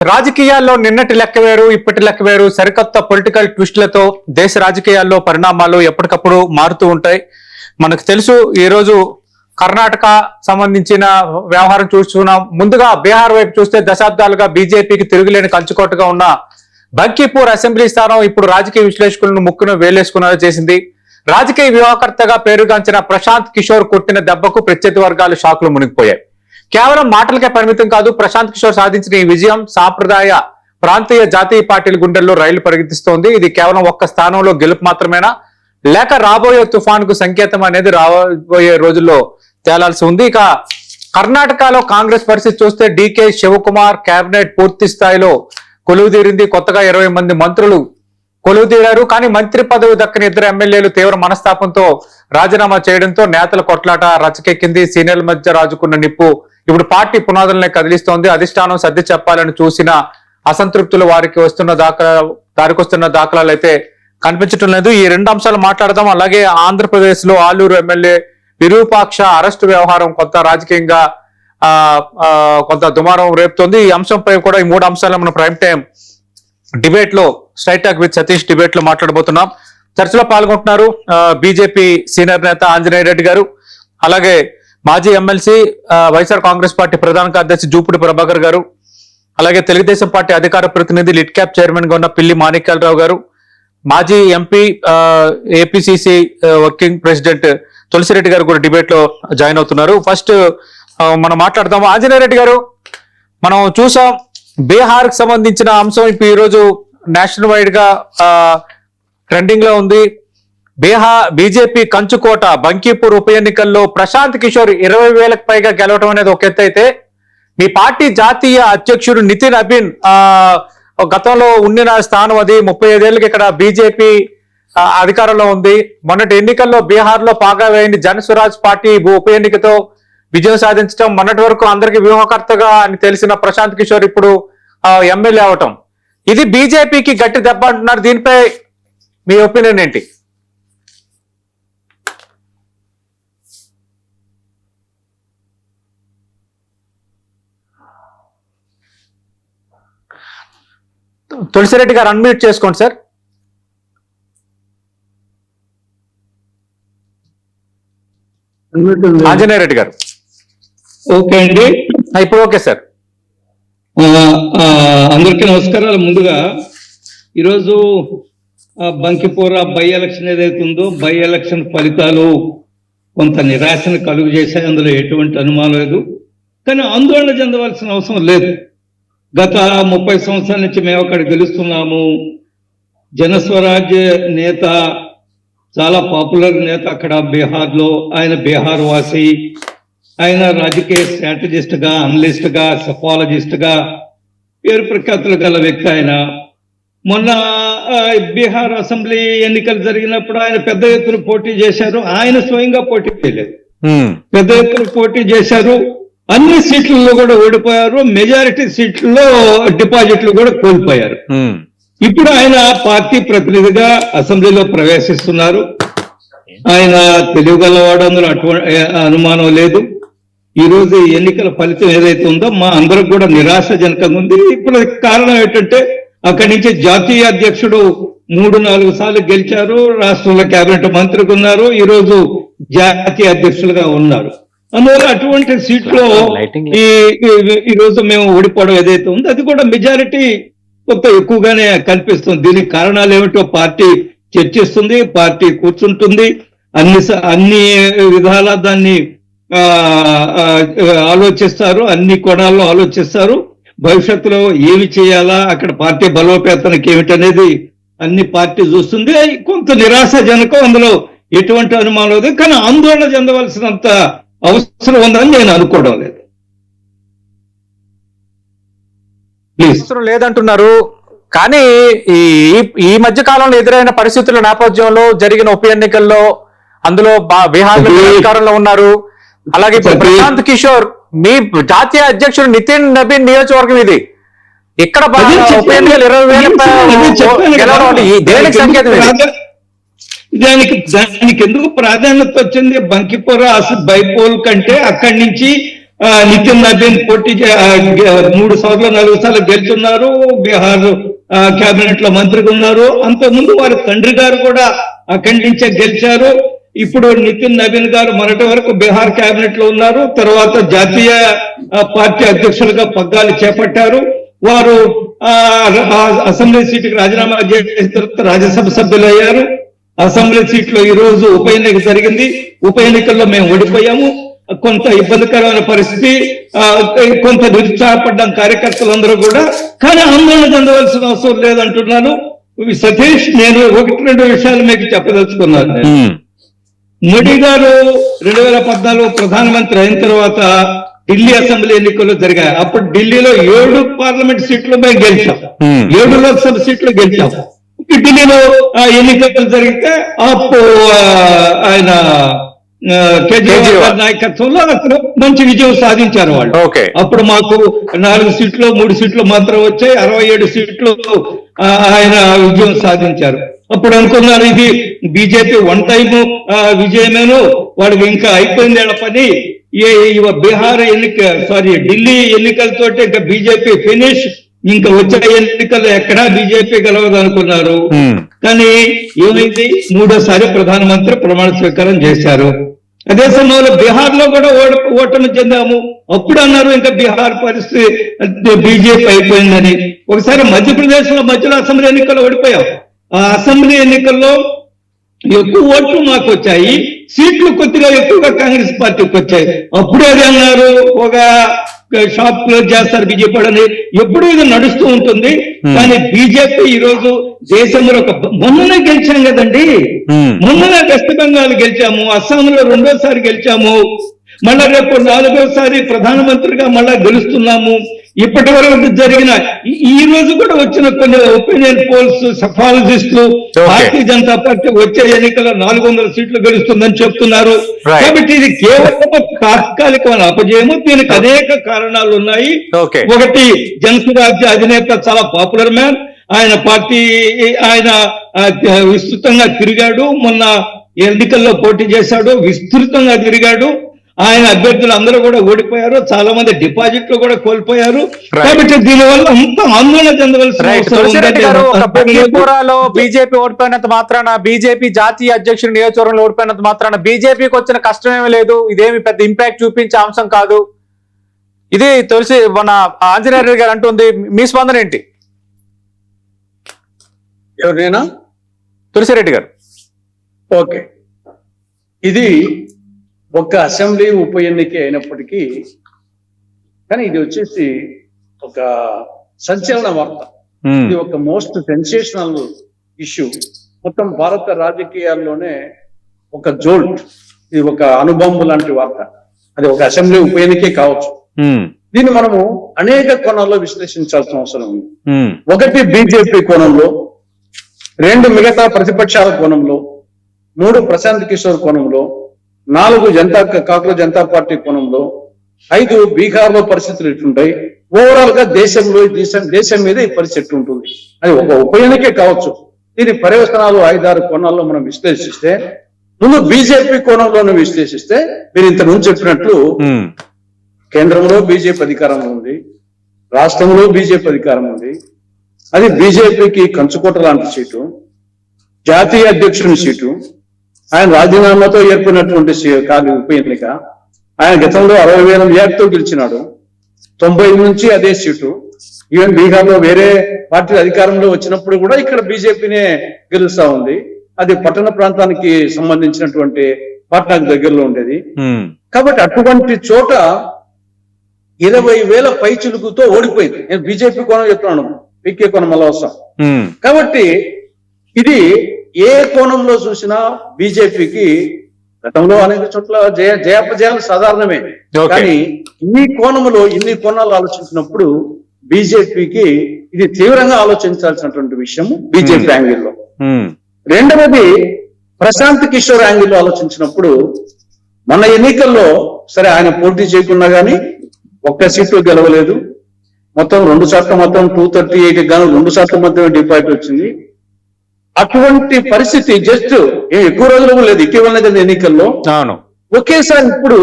రాజకీయాల్లో నిన్నటి లెక్క వేరు, ఇప్పటి లెక్క వేరు. సరికొత్త పొలిటికల్ ట్విస్ట్లతో దేశ రాజకీయాల్లో పరిణామాలు ఎప్పటికప్పుడు మారుతూ ఉంటాయి. మనకు తెలుసు ఈ రోజు కర్ణాటక సంబంధించిన వ్యవహారం చూస్తున్నాం. ముందుగా బీహార్ వైపు చూస్తే దశాబ్దాలుగా బీజేపీకి తిరుగులేని కంచుకోటగా ఉన్న బంకీపూర్ అసెంబ్లీ స్థానం ఇప్పుడు రాజకీయ విశ్లేషకులను ముక్కును వేలేసుకునేలా చేసింది. రాజకీయ వ్యూహకర్తగా పేరుగాంచిన ప్రశాంత్ కిషోర్ కొట్టిన దెబ్బకు ప్రత్యర్థి వర్గాలు షాకులు మునిగిపోయాయి. కేవలం మాటలకే పరిమితం కాదు, ప్రశాంత్ కిషోర్ సాధించిన ఈ విజయం సాంప్రదాయ ప్రాంతీయ జాతీయ పార్టీల గుండెల్లో రైలు పరిగెత్తిస్తోంది. ఇది కేవలం ఒక్క స్థానంలో గెలుపు మాత్రమేనా, లేక రాబోయే తుఫానుకు సంకేతం అనేది రాబోయే రోజుల్లో తేలాల్సి ఉంది. ఇక కర్ణాటకలో కాంగ్రెస్ పరిస్థితి చూస్తే డికే శివకుమార్ కేబినెట్ పూర్తి స్థాయిలో కొలువుదీరింది. కొత్తగా 20 మంది మంత్రులు కొలువుదీరారు. కానీ మంత్రి పదవి దక్కని 2 ఎమ్మెల్యేలు తీవ్ర మనస్తాపంతో రాజీనామా చేయడంతో నేతల కొట్లాట రచకెక్కింది. సీనియర్ల మధ్య రాజుకున్న నిప్పు ఇప్పుడు పార్టీ పునాదులనే కదిలిస్తోంది. అధిష్టానం సర్ది చెప్పాలని చూసిన అసంతృప్తులు దారికొస్తున్న దాఖలాలు అయితే కనిపించడం లేదు. ఈ 2 అంశాలు మాట్లాడదాం. అలాగే ఆంధ్రప్రదేశ్ లో ఆలూరు ఎమ్మెల్యే విరూపాక్ష అరెస్టు వ్యవహారం కొంత రాజకీయంగా కొంత దుమారం రేపుతోంది. ఈ అంశంపై కూడా ఈ 3 అంశాలను మనం ప్రైమ్ టైం డిబేట్ లో straight talk with Satish debate లో మాట్లాడబోతున్నాం. చర్చలో పాల్గొంటున్నారు బీజేపీ సీనియర్ నేత ఆంజనేయ రెడ్డి గారు, అలాగే మాజీ ఎమ్మెల్సీ వైఎస్ఆర్ కాంగ్రెస్ పార్టీ ప్రధాన కార్యదర్శి జూపుడి ప్రభాకర్ గారు, అలాగే తెలుగుదేశం పార్టీ అధికార ప్రతినిధి లిట్ క్యాప్ చైర్మన్ గా ఉన్న పిల్లి మాణిక్యాలరావు గారు, మాజీ MP APCC working president Tulasireddy గారు కూడా డిబేట్ లో జాయిన్ అవుతున్నారు. ఫస్ట్ మనం మాట్లాడదాము. ఆంజనేయ రెడ్డి గారు, మనం చూసాం బీహార్ కి సంబంధించిన అంశం ఇప్పుడు ఈ రోజు నేషనల్ వైడ్ గా ట్రెండింగ్ లో ఉంది. బీజేపీ కంచుకోట బంకీపూర్ ఉప ఎన్నికల్లో ప్రశాంత్ కిషోర్ 20,000కు పైగా గెలవడం అనేది ఒక ఎత్తు అయితే, మీ పార్టీ జాతీయ అధ్యక్షుడు నితిన్ అబిన్ గతంలో ఉండిన స్థానం అది 35 ఏళ్ళకి ఇక్కడ బీజేపీ అధికారంలో ఉంది. మొన్నటి ఎన్నికల్లో బీహార్ లో పాగా వేయండి జనస్వరాజ్ పార్టీ ఉప ఎన్నికతో విజయం సాధించడం, మొన్నటి వరకు అందరికి వ్యూహకర్తగా అని తెలిసిన ప్రశాంత్ కిషోర్ ఇప్పుడు ఎమ్మెల్యే అవటం, ఇది బీజేపీకి గట్టి దెబ్బ అంటున్నారు. దీనిపై మీ ఒపీనియన్ ఏంటి? తులసిరెడ్డి గారు అన్మ్యూట్ చేసుకోండి సార్. ఆంజనేయ రెడ్డి గారు ఓకే అండి, ఇప్పుడు ఓకే సార్. అందరికీ నమస్కారాలు. ముందుగా ఈరోజు బంకిపూర బై ఎలక్షన్ ఏదైతే ఉందో బై ఎలక్షన్ ఫలితాలు కొంత నిరాశను కలుగు చేశాయి, అందులో ఎటువంటి అనుమానం లేదు. కానీ ఆందోళన చెందవలసిన అవసరం లేదు. గత 30 సంవత్సరాల నుంచి మేము అక్కడ గెలుస్తున్నాము. జనస్వరాజ్య నేత, చాలా పాపులర్ నేత అక్కడ బీహార్లో. ఆయన బీహార్ వాసి, ఆయన రాజకీయ స్ట్రాటజిస్ట్ గా, అనలిస్ట్ గా, సెఫాలజిస్ట్ గా పేరు ప్రఖ్యాతులు గల వ్యక్తి ఆయన. మొన్న బీహార్ అసెంబ్లీ ఎన్నికలు జరిగినప్పుడు ఆయన పెద్ద ఎత్తున పోటీ చేశారు. ఆయన స్వయంగా పోటీ చేయలేదు, పెద్ద ఎత్తున పోటీ చేశారు. అన్ని సీట్లలో కూడా ఓడిపోయారు. మెజారిటీ సీట్లలో డిపాజిట్లు కూడా కోల్పోయారు. ఇప్పుడు ఆయన పార్టీ ప్రతినిధిగా అసెంబ్లీలో ప్రవేశిస్తున్నారు. ఆయన తెలియగలవాడు, అందులో అటువంటి అనుమానం లేదు. ఈ రోజు ఎన్నికల ఫలితం ఏదైతే ఉందో మా అందరికి కూడా నిరాశజనకంగా ఉంది. ఇప్పుడు కారణం ఏంటంటే అక్కడి నుంచి జాతీయ అధ్యక్షుడు 3-4 సార్లు గెలిచారు, రాష్ట్రంలో కేబినెట్ మంత్రిగా ఉన్నారు, ఈ రోజు జాతీయ అధ్యక్షులుగా ఉన్నారు. అందువల్ల అటువంటి సీట్లో ఈ రోజు మేము ఓడిపోవడం ఏదైతే ఉందో అది కూడా మెజారిటీ కొంత ఎక్కువగానే కనిపిస్తుంది. దీనికి కారణాలు ఏమిటో పార్టీ చర్చిస్తుంది, పార్టీ కూర్చుంటుంది, అన్ని విధాల దాన్ని ఆలోచిస్తారు, అన్ని కోణాల్లో ఆలోచిస్తారు. భవిష్యత్తులో ఏమి చేయాలా, అక్కడ పార్టీ బలోపేతానికి ఏమిటనేది అన్ని పార్టీ చూస్తుంది. కొంత నిరాశజనకం, అందులో ఎటువంటి అనుమానం లేదు. కానీ ఆందోళన చెందవలసినంత అవసరం ఉందని నేను అనుకోవడం లేదు. అవసరం లేదంటున్నారు. కానీ ఈ మధ్య కాలంలో ఎదురైన పరిస్థితుల నేపథ్యంలో జరిగిన ఉప ఎన్నికల్లో అందులో బీహార్ అధికారంలో ఉన్నారు. అలాగే ప్రశాంత్ కిషోర్ మీ జాతీయ అధ్యక్షుడు నితిన్ నబీన్ నియోజకవర్గం ఇది. ఇక్కడ ఉప ఎన్నికలు 20,000 దేనికి సంకేతం? దానికి ఎందుకు ప్రాధాన్యత వచ్చింది? బంకిపుర బైపోల్ కంటే అక్కడి నుంచి నితిన్ నబీన్ పోటీ 3 సార్లు 4 సార్లు గెలుచున్నారు. బీహార్ కేబినెట్ లో మంత్రిగా ఉన్నారు. అంతకుముందు వారి తండ్రి గారు కూడా అక్కడి నుంచే గెలిచారు. ఇప్పుడు నితిన్ నబీన్ గారు మొన్నటి వరకు బీహార్ కేబినెట్ లో ఉన్నారు. తర్వాత జాతీయ పార్టీ అధ్యక్షులుగా పగ్గాలు చేపట్టారు. వారు అసెంబ్లీ సీటుకి రాజీనామా చేసిన తర్వాత రాజ్యసభ సభ్యులు అయ్యారు. అసెంబ్లీ సీట్లో ఈ రోజు ఉప ఎన్నిక జరిగింది. ఉప ఎన్నికల్లో మేము ఓడిపోయాము. కొంత ఇబ్బందికరమైన పరిస్థితి, కొంత నిరుత్సాహపడ్డాం కార్యకర్తలందరూ కూడా. కానీ ఆందోళన చెందవలసిన అవసరం లేదంటున్నాను. సతీష్, నేను 1-2 విషయాలు మీకు చెప్పదలుచుకున్నాను. మోడీ గారు 2014 ప్రధానమంత్రి అయిన తర్వాత ఢిల్లీ అసెంబ్లీ ఎన్నికలు జరిగాయి. అప్పుడు ఢిల్లీలో 7 పార్లమెంట్ సీట్లు మేము గెలిచాం, 7 లోక్సభ సీట్లు గెలిచాం. ఢిల్లీలో ఎన్నికలు జరిగితే ఆయన కేజ్రీవాల్ నాయకత్వంలో అక్కడ మంచి విజయం సాధించారు వాళ్ళు. అప్పుడు మాకు 4 సీట్లు 3 సీట్లు మాత్రం వచ్చాయి. 67 సీట్లు ఆయన విజయం సాధించారు. అప్పుడు అనుకున్నారు ఇది బీజేపీ 1 టైం విజయమేను, వాళ్ళకి ఇంకా అయిపోయింది పని. బీహార్ ఢిల్లీ ఎన్నికలతోటి ఇంకా బీజేపీ ఫినిష్, ఇంకా వచ్చే ఎన్నికల్లో ఎక్కడా బీజేపీ గెలవదు అనుకున్నారు. కానీ ఏమైంది, 3వ ప్రధానమంత్రి ప్రమాణ స్వీకారం చేశారు. అదే సమయంలో బీహార్ లో కూడా ఓటమి చెందాము. అప్పుడు అన్నారు ఇంకా బీహార్ పరిస్థితి బీజేపీ అయిపోయిందని. ఒకసారి మధ్యప్రదేశ్ లో మధ్యలో అసెంబ్లీ ఎన్నికల్లో ఓడిపోయాం. ఆ అసెంబ్లీ ఎన్నికల్లో ఎక్కువ ఓట్లు మాకు వచ్చాయి, సీట్లు కొద్దిగా ఎక్కువగా కాంగ్రెస్ పార్టీకి వచ్చాయి. అప్పుడు అది అన్నారు ఒక షాప్ క్లోజ్ చేస్తారు బీజేపీ అని. ఎప్పుడు ఇది నడుస్తూ ఉంటుంది. కానీ బీజేపీ ఈ రోజు దేశంలో మొన్ననే గెలిచాం కదండి, మొన్ననే వెస్ట్ బెంగాల్ గెలిచాము, అస్సాంలో 2వ గెలిచాము, మళ్ళా రేపు 4వ ప్రధానమంత్రిగా మళ్ళా గెలుస్తున్నాము. ఇప్పటి వరకు జరిగిన ఈ రోజు కూడా వచ్చిన కొన్ని opinion polls, సఫాలజిస్టులు Bharatiya Janata party వచ్చే ఎన్నికల్లో 400 సీట్లు గెలుస్తుందని చెప్తున్నారు. కాబట్టి ఇది కేవలం తాత్కాలికమైన అపజయము. దీనికి అనేక కారణాలు ఉన్నాయి. ఒకటి, జనసురాజ్య అధినేత చాలా పాపులర్ మ్యాన్, ఆయన పార్టీ ఆయన విస్తృతంగా తిరిగాడు. మొన్న ఎన్నికల్లో పోటీ చేశాడు, విస్తృతంగా తిరిగాడు. ఆయన అభ్యర్థులు అందరూ కూడా ఓడిపోయారు, చాలా మంది డిపాజిట్లు కూడా కోల్పోయారు. కాబట్టి దీనివల్ల అంత ఆందోళన చెందవలసిన బంకిపురాలో బీజేపీ ఓడిపోయినంత మాత్రాన, బీజేపీ జాతీయ అధ్యక్షుడు నియోజకవర్గంలో ఓడిపోయినంత మాత్రాన బీజేపీకి వచ్చిన కష్టమేమీ లేదు, ఇదేమి పెద్ద ఇంపాక్ట్ చూపించే అంశం కాదు. ఇది తులసి మన ఆంజనేయ రెడ్డి గారు అంటుంది. మీ స్పందన ఏంటి? ఎవరైనా తులసిరెడ్డి గారు. ఓకే, ఇది ఒక అసెంబ్లీ ఉప ఎన్నిక అయినప్పటికీ కానీ ఇది వచ్చేసి ఒక సంచలన వార్త. ఇది ఒక మోస్ట్ సెన్సేషనల్ ఇష్యూ. మొత్తం భారత రాజకీయాల్లోనే ఒక జోల్ట్, ఇది ఒక అనుబంధం లాంటి వార్త. అది ఒక అసెంబ్లీ ఉప ఎన్నికే కావచ్చు. దీన్ని మనము అనేక కోణాల్లో విశ్లేషించాల్సిన అవసరం ఉంది. ఒకటి, బీజేపీ కోణంలో, 2 మిగతా ప్రతిపక్షాల కోణంలో, 3 ప్రశాంత్ కిషోర్ కోణంలో, 4 కాకుల జనతా పార్టీ కోణంలో, 5 బీహార్లో పరిస్థితులు ఎట్లుంటాయి, ఓవరాల్ గా దేశం మీద ఈ పరిస్థితి ఉంటుంది. అది ఒక ఉప ఎన్నికే కావచ్చు. దీని పర్యవసనాలు 5-6 కోణాల్లో మనం విశ్లేషిస్తే, ముందు బీజేపీ కోణంలోనే విశ్లేషిస్తే, మీరు ఇంత ముందు చెప్పినట్లు కేంద్రంలో బీజేపీ అధికారం ఉంది, రాష్ట్రంలో బీజేపీ అధికారం ఉంది. అది బీజేపీకి కంచుకోట లాంటి సీటు, జాతీయ అధ్యక్షుని సీటు, ఆయన రాజీనామాతో ఏర్పడినటువంటి ఉప ఎన్నిక. ఆయన గతంలో 60,000 మెజార్టీతో గెలిచినాడు. 90 నుంచి అదే సీటు. ఈవెన్ బీహార్లో వేరే పార్టీ అధికారంలో వచ్చినప్పుడు కూడా ఇక్కడ బీజేపీనే గెలుస్తా ఉంది. అది పట్టణ ప్రాంతానికి సంబంధించినటువంటి పాట్నాకు దగ్గరలో ఉండేది. కాబట్టి అటువంటి చోట 20,000 పైచులుకుతో ఓడిపోయింది. నేను బీజేపీ కోణం చెప్తున్నాను, పీకే కోణం మళ్ళా వస్తాం. కాబట్టి ఇది ఏ కోణంలో చూసినా బీజేపీకి గతంలో అనేక చోట్ల జయాపజయాలు సాధారణమే. కానీ ఈ కోణంలో ఇన్ని కోణాలు ఆలోచించినప్పుడు బీజేపీకి ఇది తీవ్రంగా ఆలోచించాల్సినటువంటి విషయం బీజేపీ యాంగిల్లో. రెండవది, ప్రశాంత్ కిషోర్ యాంగిల్లో ఆలోచించినప్పుడు మన ఎన్నికల్లో సరే ఆయన పోటీ చేయకున్నా గానీ 1 సీటు గెలవలేదు. మొత్తం 2 సార్లు మొత్తం 238 గాను 2 సార్లు మాత్రమే డిపాజిట్ వచ్చింది. అటువంటి పరిస్థితి జస్ట్ ఎక్కువ రోజులు లేదు, ఇటీవల ఎన్నికల్లో ఒకేసారి ఇప్పుడు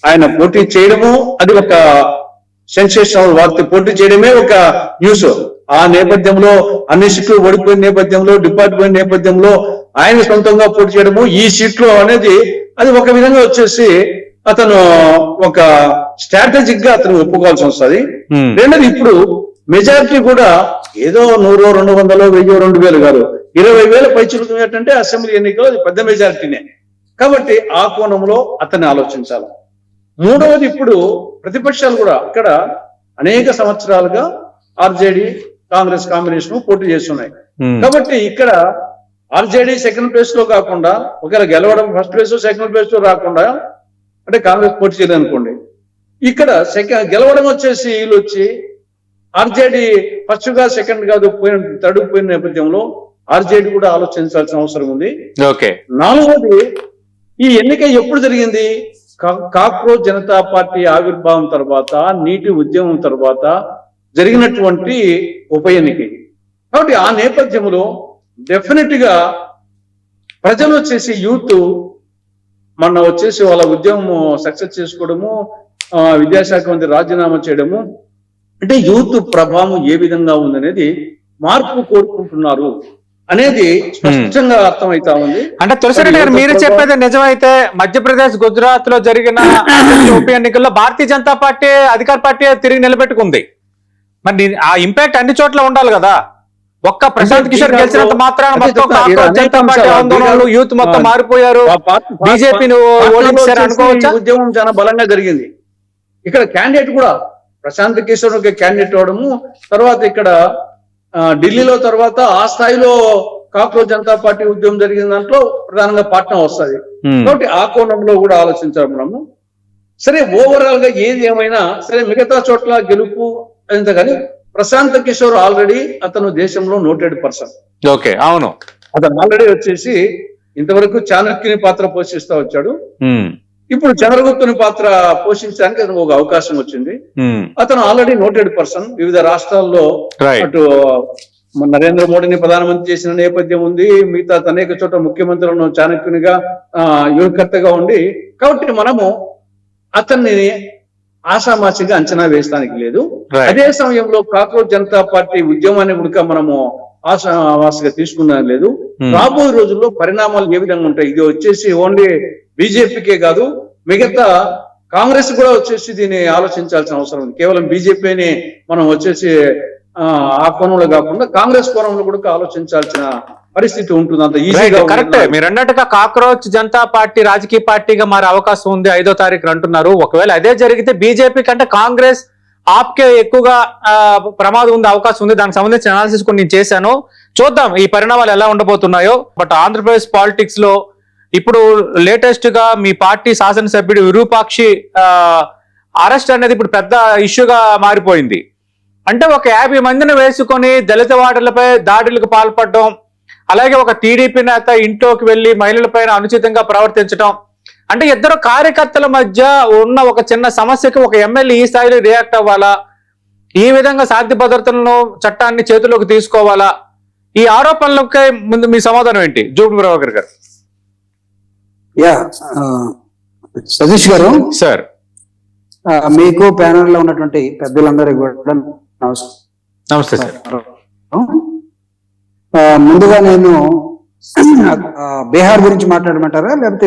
ఆయన పోటీ చేయడము అది ఒక సెన్సేషనల్ వార్త. పోటీ చేయడమే ఒక న్యూస్. ఆ నేపథ్యంలో అన్ని సీట్లు ఓడిపోయిన నేపథ్యంలో, డిపార్ట్మెంట్ నేపథ్యంలో ఆయన సొంతంగా పోటీ చేయడము ఈ సీట్లు అనేది అది ఒక విధంగా వచ్చేసి అతను ఒక స్ట్రాటజిక్ గా అతను ఒప్పుకోవాల్సి వస్తుంది. రెండోది ఇప్పుడు మెజారిటీ కూడా ఏదో 100, 200, 1000, 2000 కాదు, 20,000 పైచులుకునేటంటే అసెంబ్లీ ఎన్నికలు అది పెద్ద మెజారిటీనే. కాబట్టి ఆ కోణంలో అతన్ని ఆలోచించాలి. మూడవది ఇప్పుడు ప్రతిపక్షాలు కూడా ఇక్కడ అనేక సంవత్సరాలుగా ఆర్జేడీ కాంగ్రెస్ కాంబినేషన్ పోటీ చేస్తున్నాయి. కాబట్టి ఇక్కడ ఆర్జేడీ సెకండ్ ప్లేస్ లో కాకుండా ఒకవేళ గెలవడం ఫస్ట్ ప్లేస్ సెకండ్ ప్లేస్ లో రాకుండా అంటే కాంగ్రెస్ పోటీ చేయలేదు అనుకోండి, ఇక్కడ గెలవడం వచ్చేసి వీళ్ళు వచ్చి ఆర్జేడీ ఫస్ట్ గా సెకండ్ కాదు థర్డ్ పోయిన నేపథ్యంలో ఆర్జేడీ కూడా ఆలోచించాల్సిన అవసరం ఉంది. నాలుగోది ఈ ఎన్నిక ఎప్పుడు జరిగింది? కాక్రోచ్ జనతా పార్టీ ఆవిర్భావం తర్వాత, నీటి ఉద్యమం తర్వాత జరిగినటువంటి ఉప ఎన్నిక. కాబట్టి ఆ నేపథ్యంలో డెఫినెట్ గా ప్రజలు వచ్చేసి యూత్ మొన్న వచ్చేసి వాళ్ళ ఉద్యమం సక్సెస్ చేసుకోవడము, విద్యాశాఖ మంత్రి రాజీనామా చేయడము అంటే యూత్ ప్రభావం ఏ విధంగా ఉందనేది మార్పు కోరుకుంటున్నారు అనేది స్పష్టంగా అర్థమైతా ఉంది. అంటే తులసిరెడ్డి గారు మీరు చెప్పేది నిజమైతే మధ్యప్రదేశ్, గుజరాత్ లో జరిగిన ఉప ఎన్నికల్లో భారతీయ జనతా పార్టీ అధికార పార్టీ తిరిగి నిలబెట్టుకుంది. మరి ఆ ఇంపాక్ట్ అన్ని చోట్ల ఉండాలి కదా. ఒక్క ప్రశాంత్ కిషోర్ గెలిచినంత మాత్రాన మొత్తం జనతా పార్టీ ఆందోళనలు యూత్ మొత్తం మారిపోయారు, బీజేపీని ఓడించారు అనుకోవచ్చా? ఉద్యమం చాలా బలంగా జరిగింది. ఇక్కడ క్యాండిడేట్ కూడా ప్రశాంత్ కిషోర్ క్యాండిడేట్ అవడము, తర్వాత ఇక్కడ ఢిల్లీలో తర్వాత ఆ స్థాయిలో కాక్రోచ్ జనతా పార్టీ ఉద్యమం జరిగిన దాంట్లో ప్రధానంగా పాట్నా వస్తుంది. కాబట్టి ఆ కోణంలో కూడా ఆలోచించాలి మనము. సరే ఓవరాల్ గా ఏది ఏమైనా సరే మిగతా చోట్ల గెలుపు అంత కానీ ప్రశాంత్ కిషోర్ ఆల్రెడీ అతను దేశంలో నోటెడ్ పర్సన్. ఓకే, అవును, అతను ఆల్రెడీ వచ్చేసి ఇంతవరకు చాణక్యుని పాత్ర పోషిస్తా వచ్చాడు. ఇప్పుడు చంద్రగుప్తుని పాత్ర పోషించడానికి అతనికి ఒక అవకాశం వచ్చింది. అతను ఆల్రెడీ నోటెడ్ పర్సన్. వివిధ రాష్ట్రాల్లో అటు నరేంద్ర మోడీని ప్రధానమంత్రి చేసిన నేపథ్యం ఉంది, మిగతా అనేక చోట్ల ముఖ్యమంత్రులను చాణక్యునిగా యువకర్తగా ఉండి, కాబట్టి మనము అతన్ని ఆషామాషిగా అంచనా వేయడానికి లేదు. అదే సమయంలో కాక్రోచ్ జనతా పార్టీ ఉద్యమాన్ని కూడా మనము ఆషామాషిగా తీసుకున్నా లేదు. రాబోయే రోజుల్లో పరిణామాలు ఏ విధంగా ఉంటాయి, ఇది వచ్చేసి ఓన్లీ బీజేపీకే కాదు మిగతా కాంగ్రెస్ కూడా వచ్చేసి దీన్ని ఆలోచించాల్సిన అవసరం ఉంది. కేవలం బీజేపీని మనం వచ్చేసి ఆ కోణంలో కాకుండా కాంగ్రెస్ కోణంలో కూడా ఆలోచించాల్సిన పరిస్థితి ఉంటుంది. అంత ఈజీగా కరెక్ట్. మీరు అన్నట్టుగా కాక్రోచ్ జనతా పార్టీ రాజకీయ పార్టీగా మారే అవకాశం ఉంది 5వ తారీఖు అంటున్నారు. ఒకవేళ అదే జరిగితే బీజేపీ కంటే కాంగ్రెస్ ఆప్కే ఎక్కువగా ప్రమాదం ఉంది, అవకాశం ఉంది. దానికి సంబంధించిన అనాలిసిస్ కొన్ని నేను చేశాను. చూద్దాం ఈ పరిణామాలు ఎలా ఉండబోతున్నాయో. బట్ ఆంధ్రప్రదేశ్ పాలిటిక్స్ లో ఇప్పుడు లేటెస్ట్ గా మీ పార్టీ శాసనసభ్యుడు విరూపాక్షి అరెస్ట్ అనేది ఇప్పుడు పెద్ద ఇష్యూగా మారిపోయింది. అంటే ఒక 50 మందిని వేసుకొని దళిత వాడలపై దాడులకు పాల్పడడం, అలాగే ఒక టీడీపీ నేత ఇంట్లోకి వెళ్లి మహిళలపైన అనుచితంగా ప్రవర్తించడం, అంటే ఇద్దరు కార్యకర్తల మధ్య ఉన్న ఒక చిన్న సమస్యకి ఒక ఎమ్మెల్యే ఈ స్థాయిలో రియాక్ట్ అవ్వాలా, ఈ విధంగా శాంతి భద్రతలను చట్టాన్ని చేతుల్లోకి తీసుకోవాలా, ఈ ఆరోపణలపై ముందు మీ సమాధానం ఏంటి జూపల్లి ప్రభాకర్ గారు? సతీష్ గారు సార్, మీకు ప్యానల్ లో ఉన్నటువంటి పెద్దలందరికీ కూడా నమస్తే సార్. ముందుగా నేను బీహార్ గురించి మాట్లాడమంటారా లేకపోతే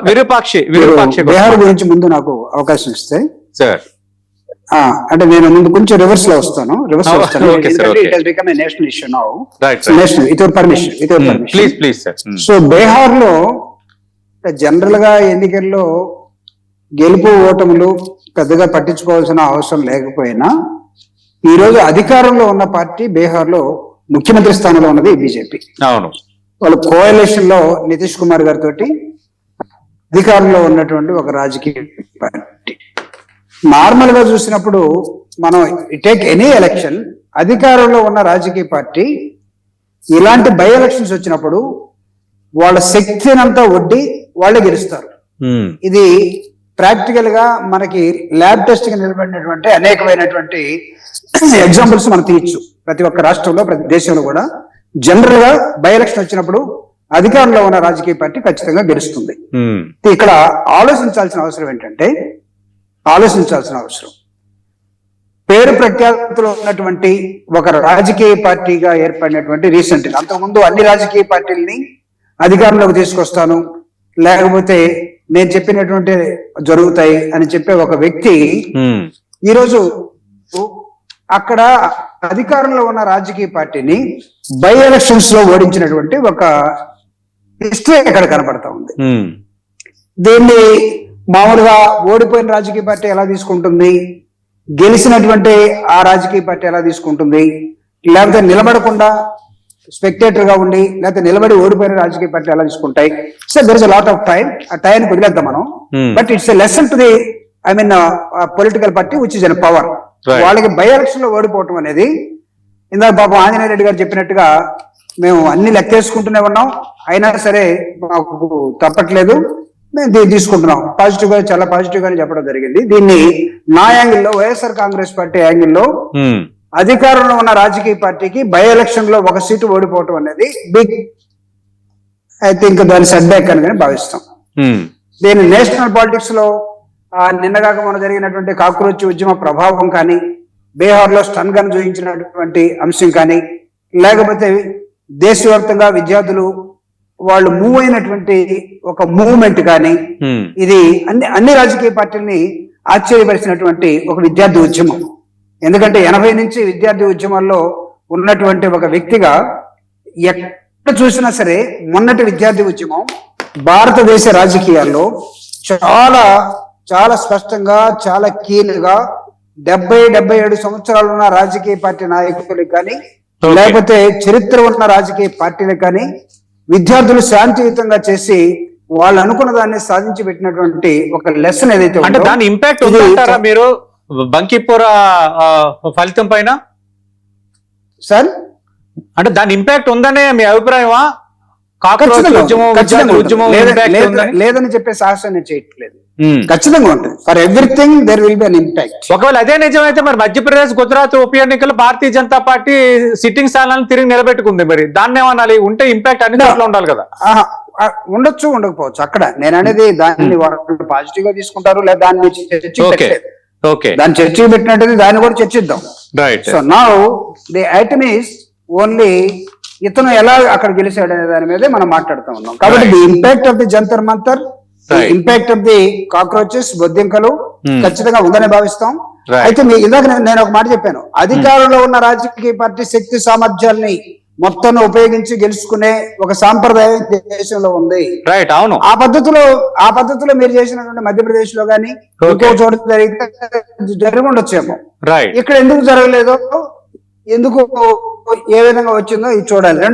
విరూపాక్షి బీహార్ గురించి ముందు నాకు అవకాశం ఇస్తే సార్. అంటే నేను ముందు కొంచెం రివర్స్ లో వస్తాను. National issue now, national with your permission. Please sir. So Bihar లో జనరల్ గా ఎన్నికల్లో గెలుపు ఓటములు పెద్దగా పట్టించుకోవాల్సిన అవసరం లేకపోయినా ఈ రోజు అధికారంలో ఉన్న పార్టీ బీహార్ లో ముఖ్యమంత్రి స్థానంలో ఉన్నది బీజేపీ. అవును, వాళ్ళు కోalition లో నితీష్ కుమార్ గారితో అధికారంలో ఉన్నటువంటి ఒక రాజకీయ పార్టీ. నార్మల్ గా చూసినప్పుడు మనం టేక్ ఎనీ ఎలక్షన్, అధికారంలో ఉన్న రాజకీయ పార్టీ ఇలాంటి బై ఎలక్షన్స్ వచ్చినప్పుడు వాళ్ళ శక్తిని అంతా ఒడ్డి వాళ్ళే గెలుస్తారు. ఇది ప్రాక్టికల్ గా మనకి ల్యాబ్ టెస్ట్ గా నిలబడినటువంటి అనేకమైనటువంటి ఎగ్జాంపుల్స్ మనం తీయచ్చు. ప్రతి ఒక్క రాష్ట్రంలో ప్రతి దేశంలో కూడా జనరల్ గా బై ఎలక్షన్ వచ్చినప్పుడు అధికారంలో ఉన్న రాజకీయ పార్టీ ఖచ్చితంగా గెలుస్తుంది. ఉమ్, ఇక్కడ ఆలోచించాల్సిన అవసరం ఏంటంటే, పేరు ప్రఖ్యాతులు ఉన్నటువంటి ఒక రాజకీయ పార్టీగా ఏర్పడినటువంటి రీసెంట్ గా, అంతకుముందు అన్ని రాజకీయ పార్టీలని అధికారంలోకి తీసుకొస్తాను, లేకపోతే నేను చెప్పినటువంటి జరుగుతాయి అని చెప్పే ఒక వ్యక్తి ఉమ్, ఈరోజు అక్కడ అధికారంలో ఉన్న రాజకీయ పార్టీని బై ఎలక్షన్స్ లో ఓడించినటువంటి ఒక హిస్టరీ అక్కడ కనపడతా ఉంది. ఉమ్, దీన్ని మామూలుగా ఓడిపోయిన రాజకీయ పార్టీ ఎలా తీసుకుంటుంది, గెలిచినటువంటి ఆ రాజకీయ పార్టీ ఎలా తీసుకుంటుంది, లేకపోతే నిలబడకుండా స్పెక్టేటర్ గా ఉండి లేకపోతే నిలబడి ఓడిపోయిన రాజకీయ పార్టీ ఎలా తీసుకుంటాయి. So there is a lot of time, ఆ టైంకి వదిలేద్దాం మనం. But it's a lesson to the political party which is in power. Right. వాళ్ళకి బై ఎలక్షన్ లో ఓడిపోవటం అనేది, ఇందాక పాపం ఆంజనేయ రెడ్డి గారు చెప్పినట్టుగా మేము అన్ని లెక్కేసుకుంటూనే ఉన్నాం, అయినా సరే మాకు తప్పట్లేదు, మేము దీన్ని తీసుకుంటున్నాం పాజిటివ్ గా, చాలా పాజిటివ్ గానే చెప్పడం జరిగింది. దీన్ని నా యాంగిల్లో, వైఎస్ఆర్ కాంగ్రెస్ పార్టీ యాంగిల్లో, ఉమ్, అధికారంలో ఉన్న రాజకీయ పార్టీకి బై ఎలక్షన్ లో ఒక సీటు ఓడిపోవటం అనేది బిగ్, ఐ థింక్ దాని సెట్ బ్యాక్ అని భావిస్తాం. ఉమ్, దీని నేషనల్ పాలిటిక్స్ లో నిన్నగాక మన జరిగినటువంటి కాక్రోచ్ ఉద్యమ ప్రభావం కానీ, బీహార్ లో స్టన్ గన్ చూపించినటువంటి అంశం కానీ, లేకపోతే దేశవ్యాప్తంగా విద్యార్థులు వాళ్ళు మూవ్ అయినటువంటి ఒక మూవ్మెంట్ కానీ, ఉమ్, ఇది అన్ని రాజకీయ పార్టీలని ఆశ్చర్యపరిచినటువంటి ఒక విద్యార్థి ఉద్యమం. ఎందుకంటే 80 నుంచి విద్యార్థి ఉద్యమాల్లో ఉన్నటువంటి ఒక వ్యక్తిగా ఎక్కడ చూసినా సరే మొన్నటి విద్యార్థి ఉద్యమం భారతదేశ రాజకీయాల్లో చాలా చాలా స్పష్టంగా, చాలా కీలుగా 70-77 సంవత్సరాలు ఉన్న రాజకీయ పార్టీ నాయకులకు కానీ, లేకపోతే చరిత్ర ఉన్న రాజకీయ పార్టీలకు కానీ విద్యార్థులు శాంతియుతంగా చేసి వాళ్ళు అనుకున్న దాన్ని సాధించి పెట్టినటువంటి ఒక లెసన్ ఏదైతే అంటే ఉందో, దాని ఇంపాక్ట్ ఇది ఉందంటారా మీరు బంకిపుర ఫలితం పైన? సార్ అంటే దాని ఇంపాక్ట్ ఉందనే మీ అభిప్రాయమా? కాక్రోచ్ ఖచ్చితంగా ఉద్యమం, ఖచ్చితంగా విద్యార్థి ఉంటుంది. ఉద్యమం impact ఉందని? లేదని చెప్పే సాహసం నేను చేయట్లేదు. ఉమ్. ఖచ్చితంగా ఉంటుంది. For everything there will be an impact. ఒకవేళ అదే నిజమైతే మరి మధ్యప్రదేశ్, గుజరాత్ ఉప ఎన్నికలు భారతీయ జనతా పార్టీ సిట్టింగ్ స్థానాలను తిరిగి నిలబెట్టుకుంది, మరి దాన్ని ఏమనాలి? ఉంటే ఇంపాక్ట్ అన్ని చోట్ల ఉండాలి కదా. ఉండొచ్చు, ఉండకపోవచ్చు. అక్కడ నేను అనేది దాన్ని వాళ్ళు పాజిటివ్ గా తీసుకుంటారు, లేదా దాన్ని చర్చ ఓకే, ఓకే, దాన్ని చర్చకి పెట్టినట్టు దాన్ని కూడా చర్చిద్దాం. Right. So now the item is only ఇతను ఎలా అక్కడ గెలిచాడు అనే దాని మీదే మనం మాట్లాడుతూ ఉన్నాం. కాబట్టి the impact of the Jantar Mantar, impact of the cockroaches, బొద్దింకలు ఖచ్చితంగా ఉందని భావిస్తాం. అయితే ఇందాక నేను ఒక మాట చెప్పాను, అధికారంలో ఉన్న రాజకీయ పార్టీ శక్తి సామర్థ్యాల్ని మొత్తం ఉపయోగించి గెలుచుకునే ఒక సాంప్రదాయం దేశంలో ఉంది. రైట్, అవును. ఆ పద్ధతిలో మీరు చేసినటువంటి మధ్యప్రదేశ్ లో గానీ ఇంకో చోట జరిగి ఉండొచ్చేమో. రైట్. ఇక్కడ ఎందుకు జరగలేదో, ఎందుకు ఏ విధంగా వచ్చిందో ఇది చూడాలి.